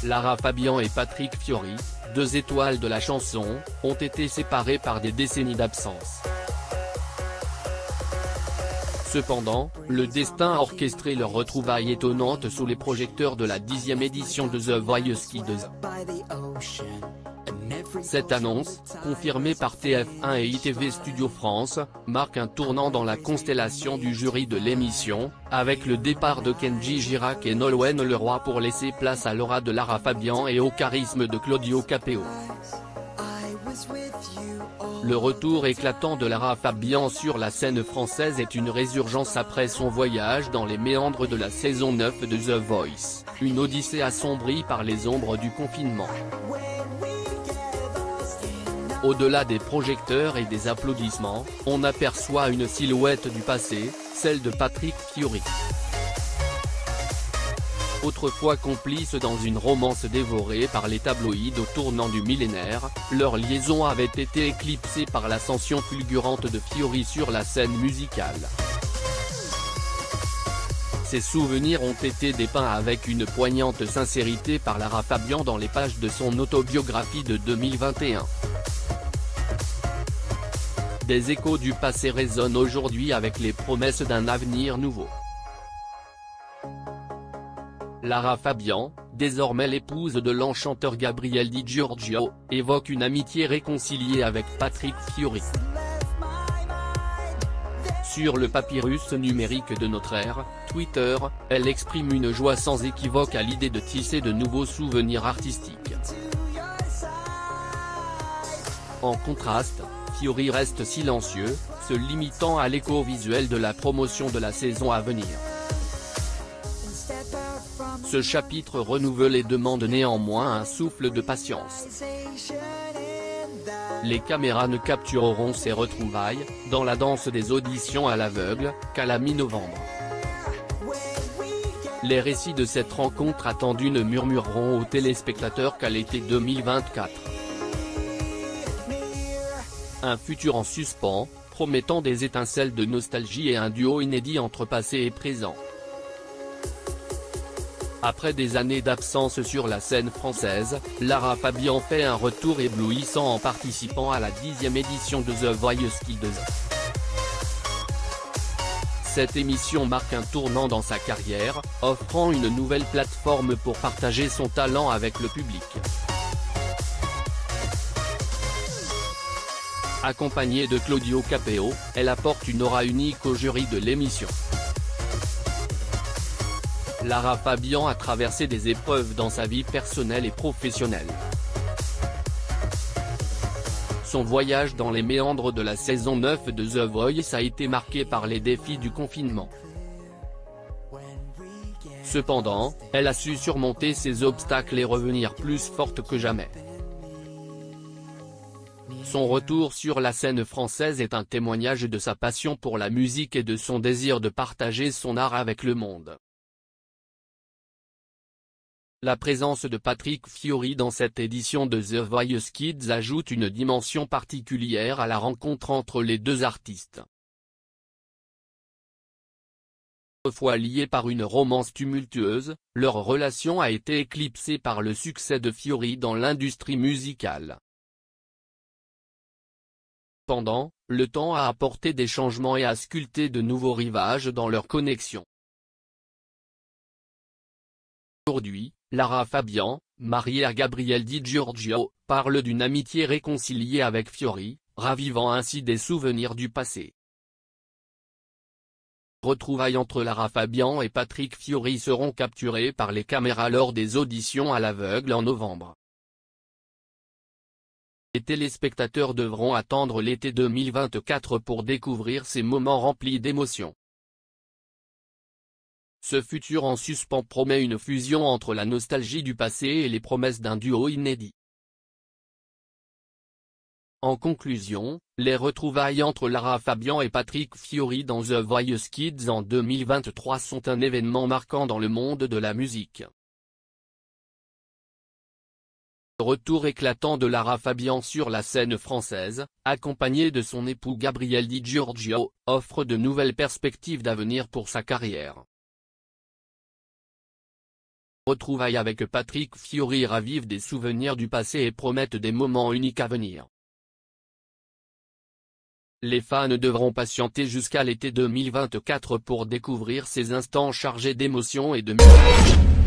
Lara Fabian et Patrick Fiori, deux étoiles de la chanson, ont été séparés par des décennies d'absence. Cependant, le destin a orchestré leur retrouvaille étonnante sous les projecteurs de la 10e édition de The Voice Kids. Cette annonce, confirmée par TF1 et ITV Studio France, marque un tournant dans la constellation du jury de l'émission, avec le départ de Kenji Girac et Nolwenn Leroy pour laisser place à l'aura de Lara Fabian et au charisme de Claudio Capeo. Le retour éclatant de Lara Fabian sur la scène française est une résurgence après son voyage dans les méandres de la saison 9 de The Voice, une odyssée assombrie par les ombres du confinement. Au-delà des projecteurs et des applaudissements, on aperçoit une silhouette du passé, celle de Patrick Fiori. Autrefois complices dans une romance dévorée par les tabloïds au tournant du millénaire, leur liaison avait été éclipsée par l'ascension fulgurante de Fiori sur la scène musicale. Ces souvenirs ont été dépeints avec une poignante sincérité par Lara Fabian dans les pages de son autobiographie de 2021. Des échos du passé résonnent aujourd'hui avec les promesses d'un avenir nouveau. Lara Fabian, désormais l'épouse de l'enchanteur Gabriel Di Giorgio, évoque une amitié réconciliée avec Patrick Fiori. Sur le papyrus numérique de notre ère, Twitter, elle exprime une joie sans équivoque à l'idée de tisser de nouveaux souvenirs artistiques. En contraste, Fiori reste silencieux, se limitant à l'écho visuel de la promotion de la saison à venir. Ce chapitre renouvelé demande néanmoins un souffle de patience. Les caméras ne captureront ces retrouvailles, dans la danse des auditions à l'aveugle, qu'à la mi-novembre. Les récits de cette rencontre attendue ne murmureront aux téléspectateurs qu'à l'été 2024. Un futur en suspens, promettant des étincelles de nostalgie et un duo inédit entre passé et présent. Après des années d'absence sur la scène française, Lara Fabian fait un retour éblouissant en participant à la 10e édition de The Voice Kids. Cette émission marque un tournant dans sa carrière, offrant une nouvelle plateforme pour partager son talent avec le public. Accompagnée de Claudio Capeo, elle apporte une aura unique au jury de l'émission. Lara Fabian a traversé des épreuves dans sa vie personnelle et professionnelle. Son voyage dans les méandres de la saison 9 de The Voice a été marqué par les défis du confinement. Cependant, elle a su surmonter ces obstacles et revenir plus forte que jamais. Son retour sur la scène française est un témoignage de sa passion pour la musique et de son désir de partager son art avec le monde. La présence de Patrick Fiori dans cette édition de The Voice Kids ajoute une dimension particulière à la rencontre entre les deux artistes. Autrefois liés par une romance tumultueuse, leur relation a été éclipsée par le succès de Fiori dans l'industrie musicale. Cependant, le temps a apporté des changements et a sculpté de nouveaux rivages dans leur connexion. Aujourd'hui, Lara Fabian, mariée à Gabriel Di Giorgio, parle d'une amitié réconciliée avec Fiori, ravivant ainsi des souvenirs du passé. Retrouvailles entre Lara Fabian et Patrick Fiori seront capturées par les caméras lors des auditions à l'aveugle en novembre. Les téléspectateurs devront attendre l'été 2024 pour découvrir ces moments remplis d'émotions. Ce futur en suspens promet une fusion entre la nostalgie du passé et les promesses d'un duo inédit. En conclusion, les retrouvailles entre Lara Fabian et Patrick Fiori dans The Voice Kids en 2023 sont un événement marquant dans le monde de la musique. Le retour éclatant de Lara Fabian sur la scène française, accompagnée de son époux Gabriel Di Giorgio, offre de nouvelles perspectives d'avenir pour sa carrière. retrouvailles avec Patrick Fiori ravivent des souvenirs du passé et promettent des moments uniques à venir. Les fans devront patienter jusqu'à l'été 2024 pour découvrir ces instants chargés d'émotions et de musique.